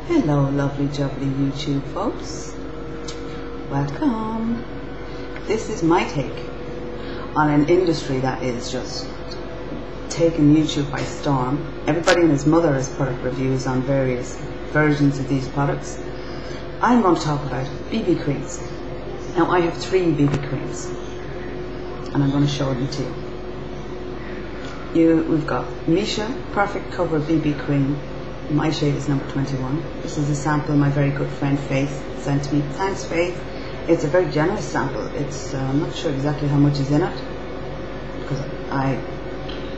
Hello lovely jubbly YouTube folks, welcome. This is my take on an industry that is just taking YouTube by storm. Everybody and his mother has put up reviews on various versions of these products. I'm going to talk about BB creams. Now I have 3 BB creams and I'm going to show them to you. We've got Missha Perfect Cover BB Cream. My shade is number 21. This is a sample my very good friend Faith sent to me. Thanks Faith. It's a very generous sample. It's I'm not sure exactly how much is in it because I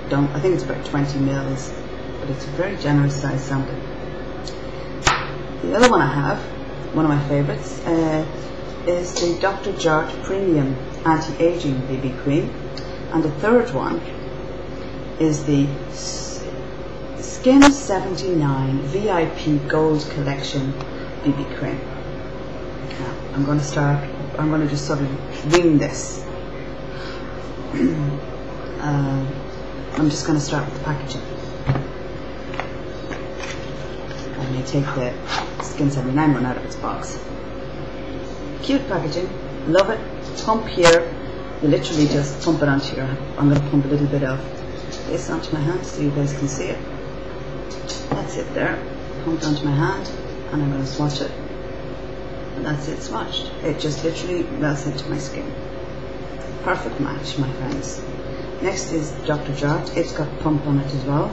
think it's about 20 mils, but it's a very generous size sample. The other one I have, one of my favorites, is the Dr. Jart Premium Anti-Aging BB Cream, and the third one is the Skin79 VIP Gold Collection BB Cream. Now, I'm going to just sort of wing this. I'm just going to start with the packaging. I'm going to take the Skin79 one out of its box. Cute packaging, love it. Pump here, you literally just pump it onto your, I'm going to pump a little bit of this onto my hand so you guys can see it. That's it there, pumped onto my hand, and I'm going to swatch it, and that's it swatched. It just literally melts into my skin. Perfect match, my friends. Next is Dr. Jart. It's got pump on it as well,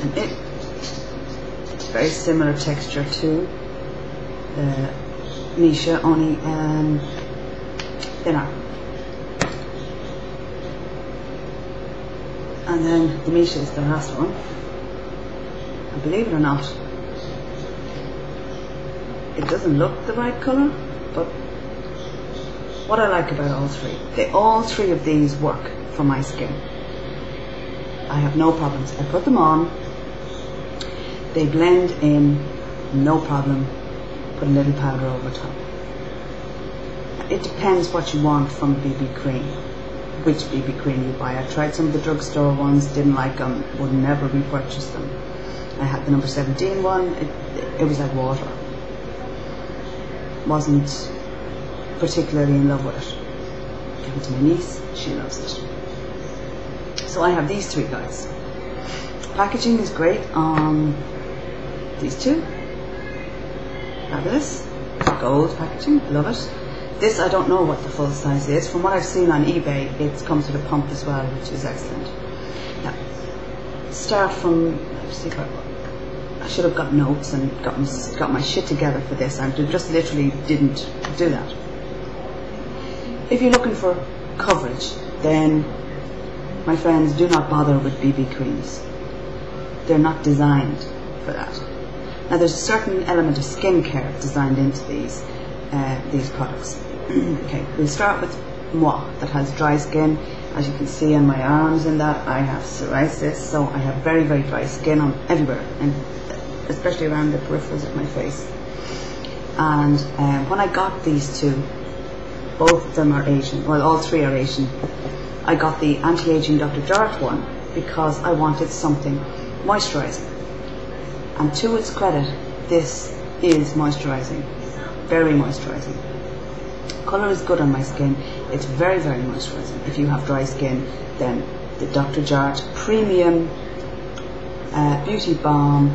and it's very similar texture to Missha, only thinner. And then the Missha is the last one. And believe it or not, it doesn't look the right colour, but what I like about all three of these work for my skin. I have no problems. I put them on, they blend in, no problem. Put a little powder over top. It depends what you want from BB cream, which BB cream you buy. I tried some of the drugstore ones, didn't like them, would never repurchase them. I had the number 17 one, it was like water. Wasn't particularly in love with it. Give it to my niece, she loves it. So I have these 3 guys. Packaging is great on these 2. Fabulous. Gold packaging, love it. This, I don't know what the full size is. From what I've seen on eBay, it comes with a pump as well, which is excellent. Now, start from, let's see, I should have got notes and got my shit together for this. I just literally didn't do that. If you're looking for coverage, then, my friends, do not bother with BB creams. They're not designed for that. Now, there's a certain element of skincare designed into these products. Okay, we'll start with moi, that has dry skin. As you can see on my arms in that, I have psoriasis, so I have very, very dry skin on everywhere, and especially around the peripherals of my face. And when I got these 2, both of them are Asian, well, all 3 are Asian. I got the anti-aging Dr. Jart one because I wanted something moisturizing. And to its credit, this is moisturizing, very moisturizing. Colour is good on my skin. It's very, very moisturizing. If you have dry skin, then the Dr. Jart Premium Beauty Balm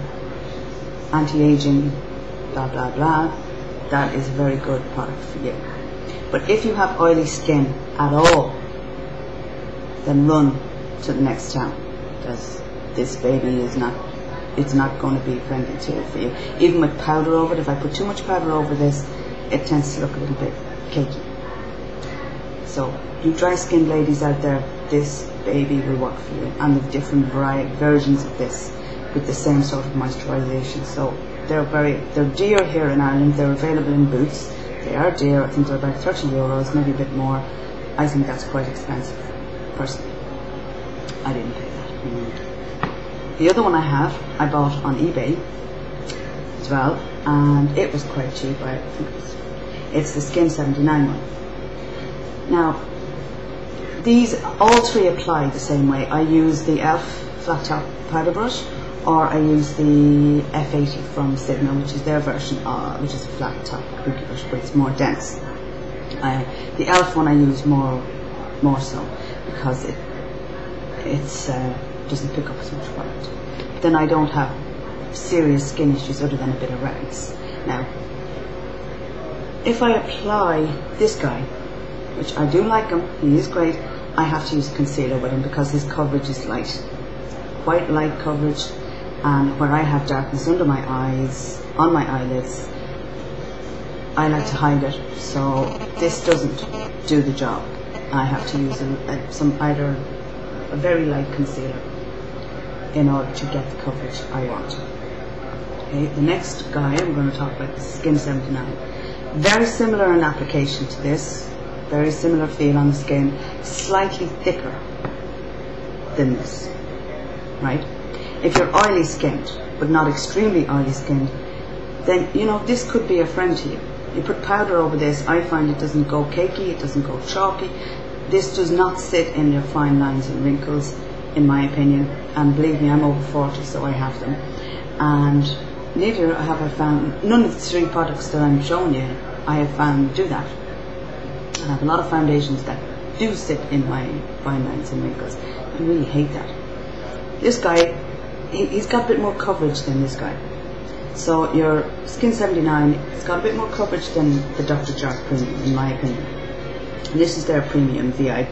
Anti-Aging blah blah blah, that is a very good product for you. But if you have oily skin at all, then run to the next town, because this baby is not, it's not going to be friendly to it for you. Even with powder over it, if I put too much powder over this, it tends to look a little bit cakey. So, you dry skinned ladies out there, this baby will work for you. And the different versions of this with the same sort of moisturization. So, they're dear here in Ireland. They're available in Boots. They are dear. I think they're about 30 euros, maybe a bit more. I think that's quite expensive, personally. I didn't pay that. The other one I have, I bought on eBay as well, and it was quite cheap. I think it's the Skin79 one. Now, these all 3 apply the same way. I use the e.l.f. flat top powder brush, or I use the F80 from Sigma, which is their version, which is a flat top cookie brush, but it's more dense. The e.l.f. one I use more so because it doesn't pick up as much product. Then I don't have serious skin issues other than a bit of rags. Now, if I apply this guy, which I do like him, he is great, I have to use concealer with him because his coverage is light, quite light coverage, and where I have darkness under my eyes, on my eyelids, I like to hide it, so this doesn't do the job. I have to use either a very light concealer in order to get the coverage I want. Okay, the next guy I'm going to talk about is Skin79. Very similar in application to this, very similar feel on the skin, slightly thicker than this, right? If you're oily skinned, but not extremely oily skinned, then you know this could be a friend to you. You put powder over this, I find it doesn't go cakey, it doesn't go chalky. This does not sit in your fine lines and wrinkles, in my opinion, and believe me, I'm over 40, so I have them. And neither have I found, none of the 3 products that I'm showing you, I have found do that. I have a lot of foundations that do sit in my fine lines and wrinkles. I really hate that. This guy, he's got a bit more coverage than this guy. So your Skin79, it's got a bit more coverage than the Dr. Jart Premium, in my opinion. And this is their premium VIP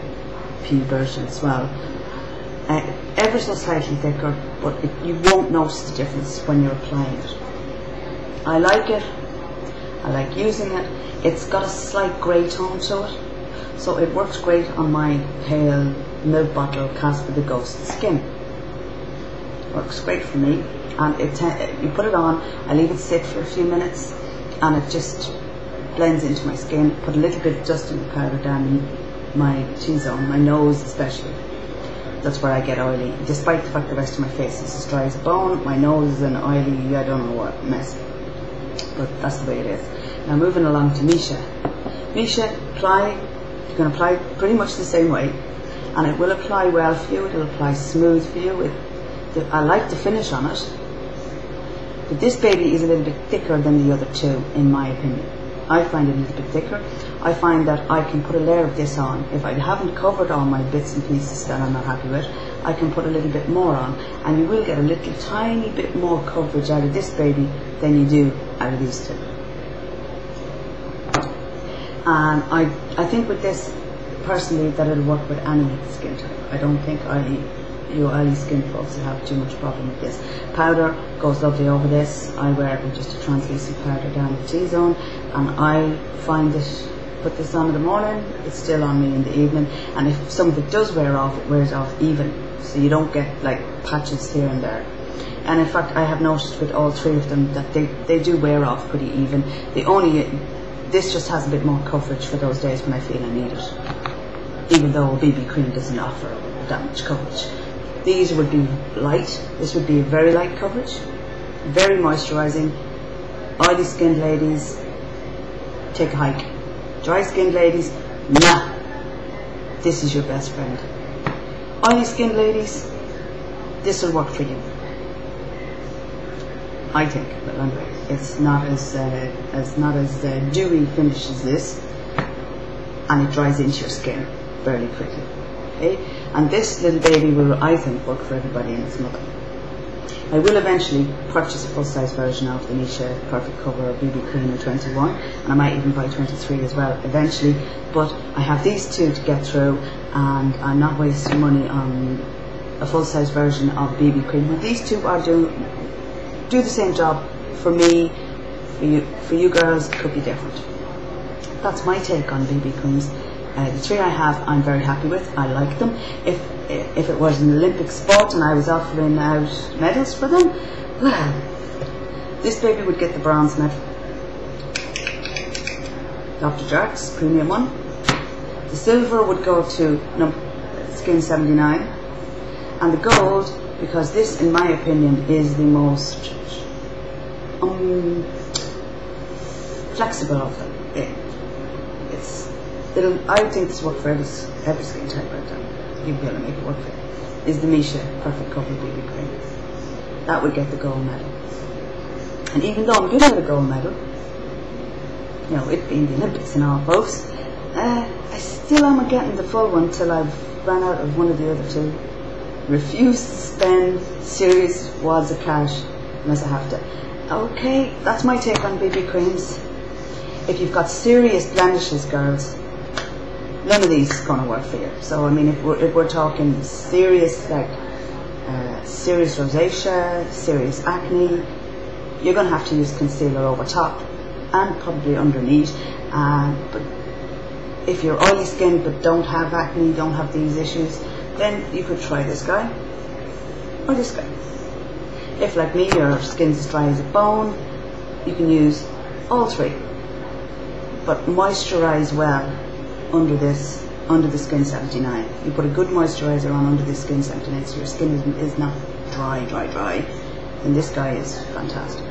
version as well. Ever so slightly thicker, but you won't notice the difference when you're applying it. I like it. I like using it. It's got a slight grey tone to it, so it works great on my pale milk bottle Casper the Ghost skin. Works great for me, and you put it on, I leave it sit for a few minutes, and it just blends into my skin. Put a little bit of dusting powder down in my T-zone, my nose especially. That's where I get oily, despite the fact the rest of my face is as dry as a bone. My nose is an oily, I don't know what mess, but that's the way it is. Now moving along to Missha. Missha, you're going to apply pretty much the same way, and it will apply well for you, it will apply smooth for you. I like the finish on it, but this baby is a little bit thicker than the other 2, in my opinion. I find it a little bit thicker. I find that I can put a layer of this on. If I haven't covered all my bits and pieces that I'm not happy with, I can put a little bit more on, and you will get a little tiny bit more coverage out of this baby than you do out of these 2. And I think with this, personally, that it'll work with any skin type. I don't think you oily skin folks will have too much problem with this. Powder goes lovely over this. I wear just a translucent powder down the T-zone, and I find it, put this on in the morning, it's still on me in the evening, and if some of it does wear off, it wears off even, so you don't get like patches here and there. And in fact, I have noticed with all 3 of them that they do wear off pretty even. This just has a bit more coverage for those days when I feel I need it, even though a BB cream doesn't offer that much coverage. These would be light. This would be a very light coverage, very moisturising. Oily skinned ladies, take a hike. Dry skinned ladies, nah, this is your best friend. Oily skinned ladies, this will work for you, I think. But anyway, it's not as dewy finish as this, and it dries into your skin fairly quickly. Okay, and this little baby will, I think, work for everybody and its mother. I will eventually purchase a full-size version of the Missha Perfect Cover BB Cream in 21, and I might even buy 23 as well eventually, but I have these 2 to get through, and I'm not wasting money on a full-size version of BB Cream. But these 2 are do the same job for me. For you girls, it could be different. That's my take on BB creams. The 3 I have, I'm very happy with. I like them. If it was an Olympic sport and I was offering out medals for them, well, this baby would get the bronze medal. Dr. Jart's premium one. The silver would go to Skin79, and the gold, because this, in my opinion, is the most flexible of them. I think this works for every skin type right now. You'll be able to make it work for it. Is the Missha Perfect Cover BB Cream. that would get the gold medal. And even though I'm giving it a gold medal, you know, it being the Olympics and all, folks, I still am getting the full one till I've run out of one of the other two. Refuse to spend serious wads of cash unless I have to. Okay, that's my take on BB creams. If you've got serious blemishes, girls, none of these is going to work for you. So I mean, if we're talking serious, like serious rosacea, serious acne, you're going to have to use concealer over top and probably underneath. But if you're oily skinned but don't have acne, don't have these issues, then you could try this guy or this guy. If, like me, your skin's as dry as a bone, you can use all three, but moisturize well under the Skin79. You put a good moisturizer on under the Skin79 so your skin is not dry, and this guy is fantastic.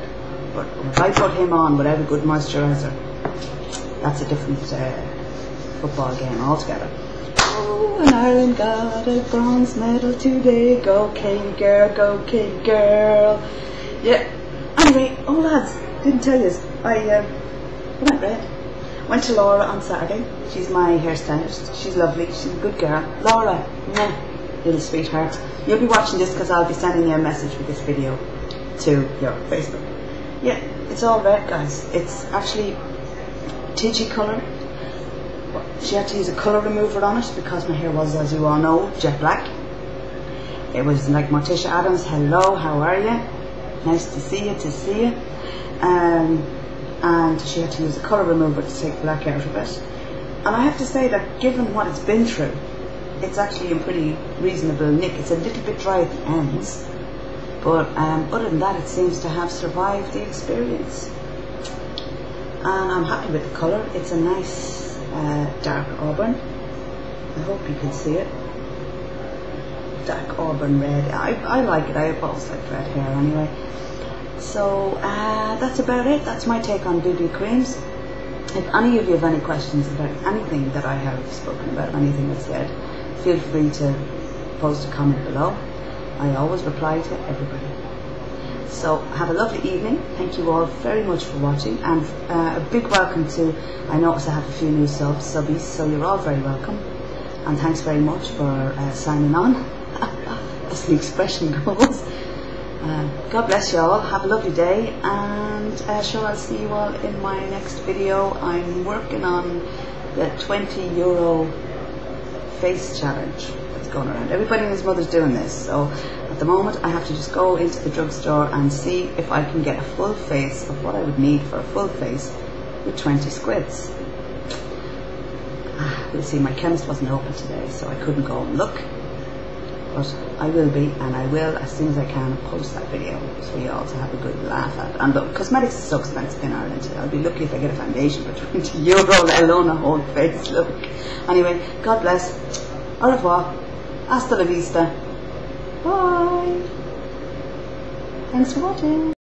But if I put him on without a good moisturizer, that's a different football game altogether. Oh, and Ireland got a bronze medal today. Go Katie girl, go Katie girl. Yeah. Anyway, oh lads, didn't tell you, I went red. Went to Laura on Saturday. She's my hairstylist. She's lovely. She's a good girl. Laura, little sweetheart. You'll be watching this because I'll be sending you a message with this video to your Facebook. Yeah, it's all red, guys. It's actually TG colour. She had to use a colour remover on it because my hair was, as you all know, jet black. It was like Morticia Adams, hello, how are you? Nice to see you, and she had to use a colour remover to take black out of it. And I have to say that given what it's been through, it's actually in pretty reasonable nick. It's a little bit dry at the ends, but other than that, it seems to have survived the experience. And I'm happy with the colour. It's a nice dark auburn. I hope you can see it. Dark auburn red. I like it. I've always liked red hair anyway. So that's about it. That's my take on BB creams. If any of you have any questions about anything that I have spoken about, anything that's said, feel free to post a comment below. I always reply to everybody. So have a lovely evening. Thank you all very much for watching, and a big welcome to, I notice I have a few new subbies, so you're all very welcome, and thanks very much for signing on, as the expression goes. God bless you all, have a lovely day, and sure, I'll see you all in my next video. I'm working on the €20 face challenge that's going around. Everybody and his mother's doing this, so at the moment I have to just go into the drugstore and see if I can get a full face of what I would need for a full face with 20 squids. You'll see, my chemist wasn't open today, so I couldn't go and look. But I will be, and I will, as soon as I can, post that video so you all to have a good laugh at. And look, cosmetics is so expensive in Ireland. I'll be lucky if I get a foundation for €20, let alone a whole face look. Anyway, God bless. Au revoir. Hasta la vista. Bye. Thanks for watching.